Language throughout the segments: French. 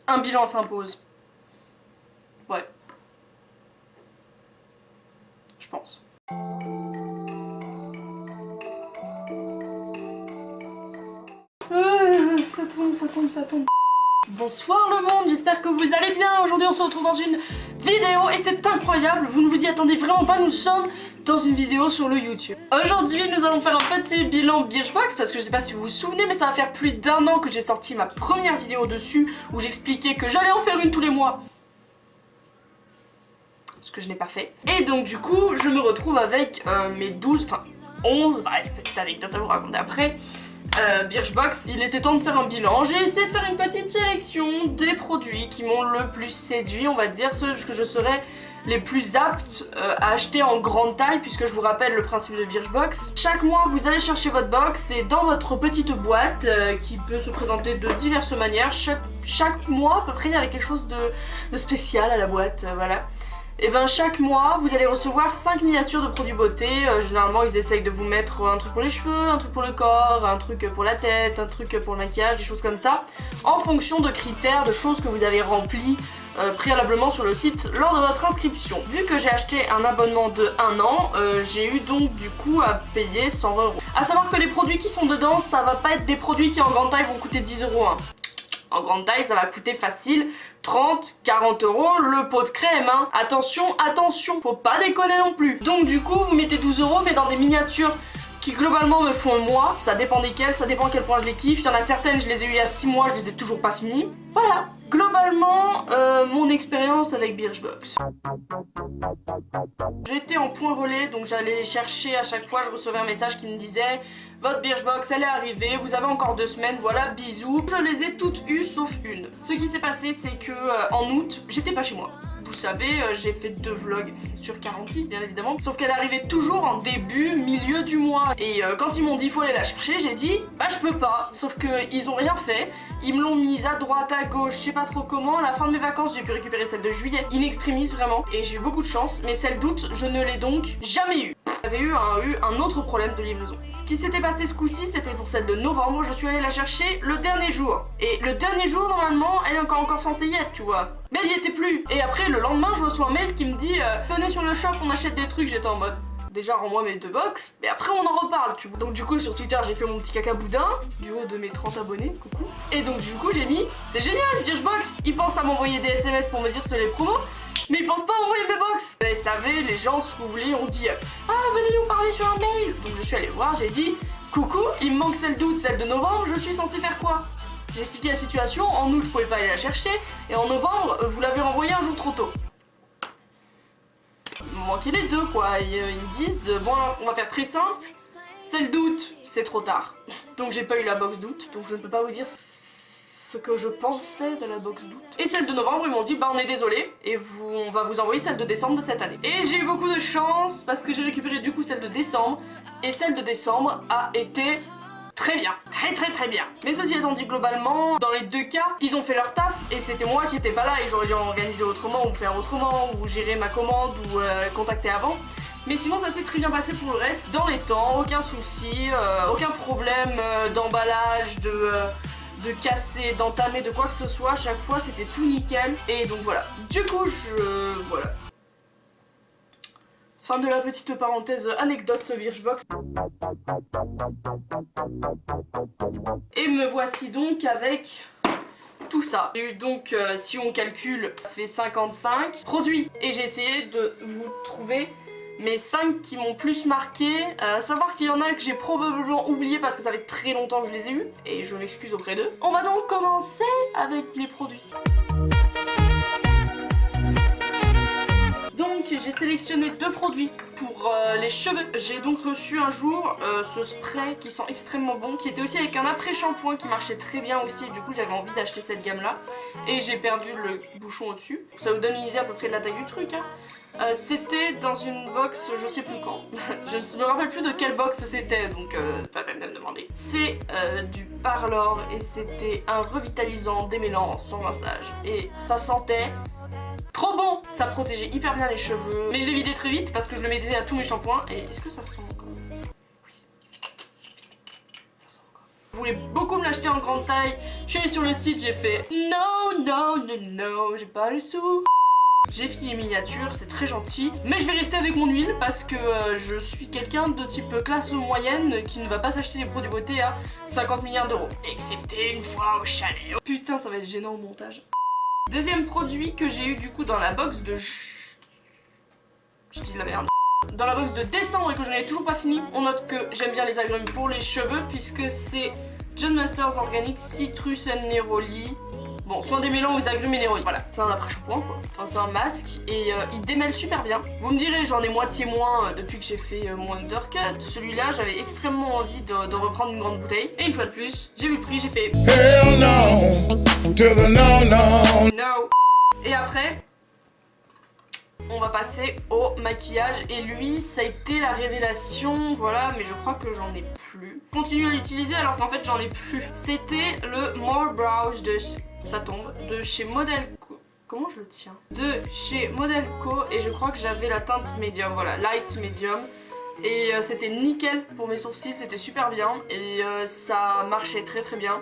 Un bilan s'impose. Ouais. Je pense. Ça tombe. Bonsoir le monde, j'espère que vous allez bien. Aujourd'hui on se retrouve dans une vidéo et c'est incroyable, vous ne vous y attendez vraiment pas, nous sommes dans une vidéo sur le YouTube. Aujourd'hui nous allons faire un petit bilan Birchbox parce que je sais pas si vous vous souvenez mais ça va faire plus d'1 an que j'ai sorti ma première vidéo dessus où j'expliquais que j'allais en faire une tous les mois. Ce que je n'ai pas fait. Et donc du coup je me retrouve avec mes 12, enfin 11, bref, petite anecdote à vous raconter après. Birchbox, il était temps de faire un bilan. J'ai essayé de faire une petite sélection des produits qui m'ont le plus séduit, on va dire, ceux que je serais les plus aptes à acheter en grande taille, puisque je vous rappelle le principe de Birchbox. Chaque mois, vous allez chercher votre box et dans votre petite boîte qui peut se présenter de diverses manières, chaque mois à peu près il y avait quelque chose de spécial à la boîte, voilà. Et ben chaque mois vous allez recevoir 5 miniatures de produits beauté. Généralement ils essayent de vous mettre un truc pour les cheveux, un truc pour le corps, un truc pour la tête, un truc pour le maquillage, des choses comme ça, en fonction de critères, de choses que vous avez remplies préalablement sur le site lors de votre inscription. Vu que j'ai acheté un abonnement de 1 an, j'ai eu donc du coup à payer 120 €. A savoir que les produits qui sont dedans, ça va pas être des produits qui en grande taille vont coûter 10 €. Hein. En grande taille, ça va coûter facile 30, 40 € le pot de crème, hein. Attention, attention, faut pas déconner non plus. Donc du coup, vous mettez 12 € mais dans des miniatures qui globalement me font le mois. Ça dépend desquelles, ça dépend à quel point je les kiffe. Il y en a certaines, je les ai eues il y a 6 mois, je les ai toujours pas finies. Voilà, globalement, mon expérience avec Birchbox. J'étais en point relais, donc j'allais les chercher à chaque fois, je recevais un message qui me disait votre Birchbox elle est arrivée, vous avez encore 2 semaines, voilà, bisous. Je les ai toutes eues sauf une. Ce qui s'est passé c'est que en août, j'étais pas chez moi. Vous savez, j'ai fait 2 vlogs sur 46 bien évidemment, sauf qu'elle arrivait toujours en début, milieu du mois. Et quand ils m'ont dit faut aller la chercher, j'ai dit bah je peux pas. Sauf qu'ils ont rien fait, ils me l'ont mise à droite, à gauche, je sais pas trop comment. À la fin de mes vacances, j'ai pu récupérer celle de juillet, in extremis vraiment, et j'ai eu beaucoup de chance. Mais celle d'août, je ne l'ai donc jamais eue. J'avais eu un autre problème de livraison. Ce qui s'était passé ce coup-ci, c'était pour celle de novembre, je suis allée la chercher le dernier jour. Et le dernier jour, normalement, elle est encore censée y être, tu vois. Mais elle y était plus. Et après, le lendemain, je reçois un mail qui me dit venez sur le shop, on achète des trucs. J'étais en mode déjà rends-moi mes 2 box, mais après on en reparle, tu vois. Donc du coup sur Twitter j'ai fait mon petit caca boudin du haut de mes 30 abonnés, coucou. Et donc du coup j'ai mis c'est génial Birchbox, ils pensent à m'envoyer des SMS pour me dire sur les promos, mais ils pensent pas à envoyer mes box. Vous savez, les gens, ce que vous voulez, on dit ah venez nous parler sur un mail. Donc je suis allée voir, j'ai dit coucou, il me manque celle d'août, celle de novembre, je suis censée faire quoi? J'ai expliqué la situation, en août je pouvais pas aller la chercher, et en novembre vous l'avez renvoyée un jour trop tôt. Il me manquait les 2 quoi, ils me disent bon alors on va faire très simple, celle d'août c'est trop tard, donc j'ai pas eu la box d'août, donc je ne peux pas vous dire ce que je pensais de la box d'août. Et celle de novembre ils m'ont dit bah on est désolé et on va vous envoyer celle de décembre de cette année. Et j'ai eu beaucoup de chance parce que j'ai récupéré du coup celle de décembre, et celle de décembre a été très bien, très bien. Mais ceci étant dit, globalement, dans les 2 cas, ils ont fait leur taf et c'était moi qui étais pas là et j'aurais dû organiser autrement ou faire autrement ou gérer ma commande ou contacter avant. Mais sinon ça s'est très bien passé pour le reste, dans les temps, aucun souci, aucun problème d'emballage, de casser, d'entamer, de quoi que ce soit. À chaque fois c'était tout nickel et donc voilà. Du coup voilà. Fin de la petite parenthèse anecdote Birchbox. Et me voici donc avec tout ça. J'ai eu donc, si on calcule, ça fait 55 produits. Et j'ai essayé de vous trouver mes 5 qui m'ont plus marqué. À savoir qu'il y en a que j'ai probablement oublié parce que ça fait très longtemps que je les ai eus. Et je m'excuse auprès d'eux. On va donc commencer avec les produits. Donc j'ai sélectionné 2 produits pour les cheveux. J'ai donc reçu un jour ce spray qui sent extrêmement bon, qui était aussi avec un après-shampoing qui marchait très bien aussi, et du coup j'avais envie d'acheter cette gamme là. Et j'ai perdu le bouchon au dessus. Ça vous donne une idée à peu près de la taille du truc hein. C'était dans une box, je sais plus quand. Je ne me rappelle plus de quelle box c'était, donc c'est pas la peine de me demander. C'est du Parlor et c'était un revitalisant démêlant sans massage. Et ça sentait trop bon! Ça protégeait hyper bien les cheveux, mais je l'ai vidé très vite parce que je le mettais à tous mes shampoings. Et est-ce que ça sent encore? Oui. Ça sent encore. voulais beaucoup me l'acheter en grande taille. Je suis allée sur le site, j'ai fait non, j'ai pas le sou. J'ai fini les miniatures, c'est très gentil, mais je vais rester avec mon huile parce que je suis quelqu'un de type classe moyenne qui ne va pas s'acheter des produits beauté à 50 milliards d'euros. Excepté une fois au chalet. Oh, putain, ça va être gênant au montage. Deuxième produit que j'ai eu du coup dans la box de... Je dis de la merde. Dans la box de décembre et que je n'ai toujours pas fini, on note que j'aime bien les agrumes pour les cheveux puisque c'est John Masters Organic Citrus and Neroli. Bon, soin démêlant aux agrumes et Neroli. Voilà, c'est un après-shampoing quoi. Enfin, c'est un masque et il démêle super bien. Vous me direz, j'en ai moitié moins depuis que j'ai fait mon undercut. Celui-là, j'avais extrêmement envie de reprendre une grande bouteille. Et une fois de plus, j'ai vu le prix, j'ai fait hell no, to the no. Et après, on va passer au maquillage et lui ça a été la révélation, voilà, mais je crois que j'en ai plus. Je continue à l'utiliser alors qu'en fait j'en ai plus. C'était le More Brows de... ça tombe, de chez Modelco. Comment je le tiens? De chez Modelco et je crois que j'avais la teinte médium, voilà, light medium. Et c'était nickel pour mes sourcils, c'était super bien et ça marchait très très bien.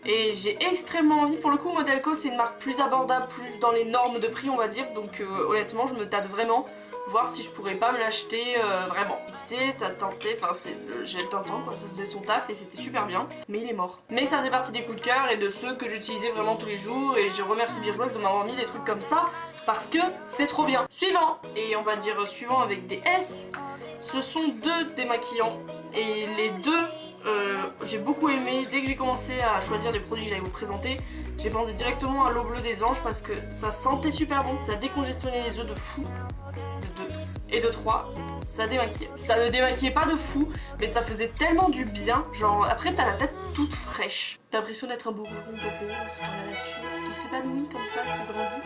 Et j'ai extrêmement envie, pour le coup Modelco c'est une marque plus abordable, plus dans les normes de prix on va dire, donc honnêtement je me tâte vraiment, voir si je pourrais pas me l'acheter vraiment. C'est, ça tentait, enfin c'est le gel tintant quoi, ça faisait son taf et c'était super bien, mais il est mort. Mais ça faisait partie des coups de cœur et de ceux que j'utilisais vraiment tous les jours et je remercie Birchbox de m'avoir mis des trucs comme ça parce que c'est trop bien. Suivant, et on va dire suivant avec des S, ce sont deux démaquillants et les deux j'ai beaucoup aimé. Dès que j'ai commencé à choisir les produits que j'allais vous présenter, j'ai pensé directement à l'eau bleue des anges parce que ça sentait super bon, ça décongestionnait les œufs de fou, de 2 et de 3, ça démaquillait. Ça ne démaquillait pas de fou, mais ça faisait tellement du bien, genre après t'as la tête toute fraîche. T'as l'impression d'être un bourgeon de rose dans la nature qui s'épanouit comme ça, qui grandit.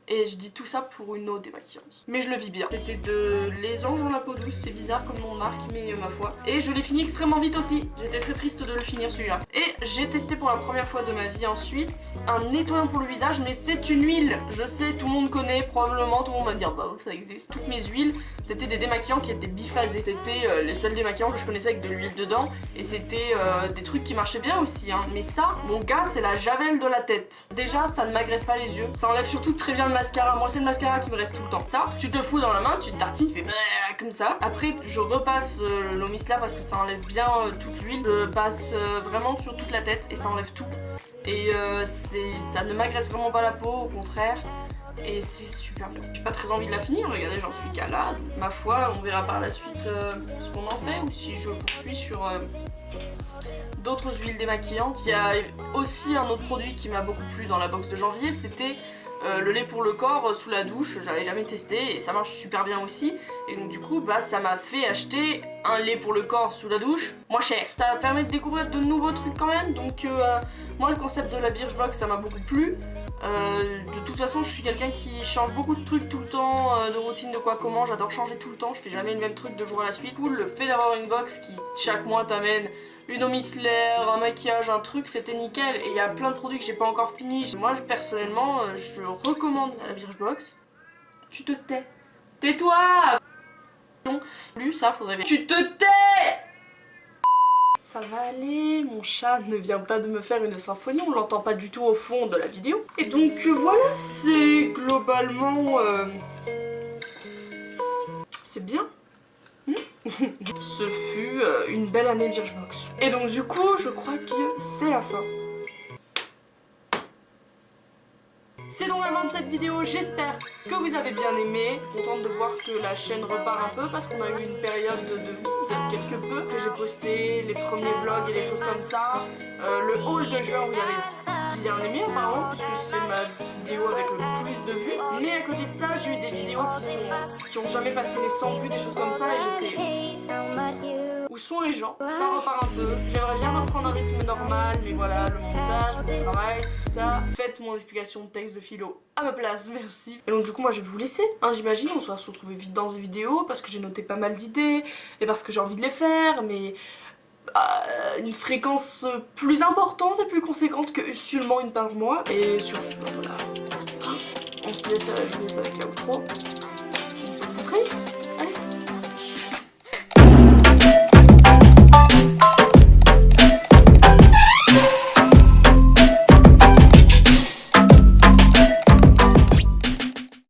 Et je dis tout ça pour une eau démaquillante. Mais je le vis bien. C'était de les anges dans la peau douce, c'est bizarre comme nom de marque, mais ma foi. Et je l'ai fini extrêmement vite aussi. J'étais très triste de le finir celui-là. Et j'ai testé pour la première fois de ma vie ensuite un nettoyant pour le visage, mais c'est une huile. Je sais, tout le monde connaît, probablement tout le monde va dire bah ça existe. Toutes mes huiles, c'était des démaquillants qui étaient biphasés. C'était les seuls démaquillants que je connaissais avec de l'huile dedans. Et c'était des trucs qui marchaient bien aussi. Hein. Mais ça, mon gars, c'est la javel de la tête. Déjà, ça ne m'agresse pas les yeux. Ça enlève surtout très bien le mascara. Moi c'est le mascara qui me reste tout le temps. Ça, tu te fous dans la main, tu te tartines, tu fais comme ça. Après je repasse l'eau micellar parce que ça enlève bien toute l'huile. Je passe vraiment sur toute la tête et ça enlève tout. Et ça ne m'agresse vraiment pas la peau, au contraire. Et c'est super bien. J'ai pas très envie de la finir, regardez j'en suis qu'à là. Donc, ma foi, on verra par la suite ce qu'on en fait ou si je poursuis sur... d'autres huiles démaquillantes. Il y a aussi un autre produit qui m'a beaucoup plu dans la box de janvier, c'était le lait pour le corps sous la douche. J'avais jamais testé et ça marche super bien aussi. Et donc du coup bah ça m'a fait acheter un lait pour le corps sous la douche moins cher. Ça permet de découvrir de nouveaux trucs quand même. Donc moi le concept de la Birchbox ça m'a beaucoup plu. De toute façon je suis quelqu'un qui change beaucoup de trucs tout le temps, de routine, de quoi comment, j'adore changer tout le temps, je fais jamais le même truc 2 jours à la suite. Cool, le fait d'avoir une box qui chaque mois t'amène une eau micellaire, un maquillage, un truc, c'était nickel. Et il y a plein de produits que j'ai pas encore fini. Moi personnellement, je recommande la Birchbox. Tu te tais. Tais-toi. Non, plus ça, faudrait... Tu te tais. Ça va aller, mon chat ne vient pas de me faire une symphonie, on l'entend pas du tout au fond de la vidéo. Et donc voilà, c'est globalement... c'est bien. Ce fut une belle année Birchbox. Et donc du coup, je crois que c'est la fin. C'est donc la fin de cette vidéo, j'espère que vous avez bien aimé. Je suis contente de voir que la chaîne repart un peu parce qu'on a eu une période de vide quelque peu. Que j'ai posté les premiers vlogs et les choses comme ça. Le haul de juin, vous avez bien aimé apparemment puisque c'est ma vidéo avec le plus de vues. Mais à côté de ça, j'ai eu des vidéos qui ont jamais passé les 100 vues, des choses comme ça et j'étais... Où sont les gens? Ça repart un peu. J'aimerais bien reprendre un rythme normal, mais voilà, le montage, le travail, tout ça. Faites mon explication de texte de philo à ma place, merci. Et donc du coup, moi je vais vous laisser, hein, j'imagine. On va se retrouver vite dans une vidéo parce que j'ai noté pas mal d'idées et parce que j'ai envie de les faire, mais une fréquence plus importante et plus conséquente que seulement une par mois. Et sur ce, voilà. On se laisse, je vous laisse avec la outro. On se retrouve très vite.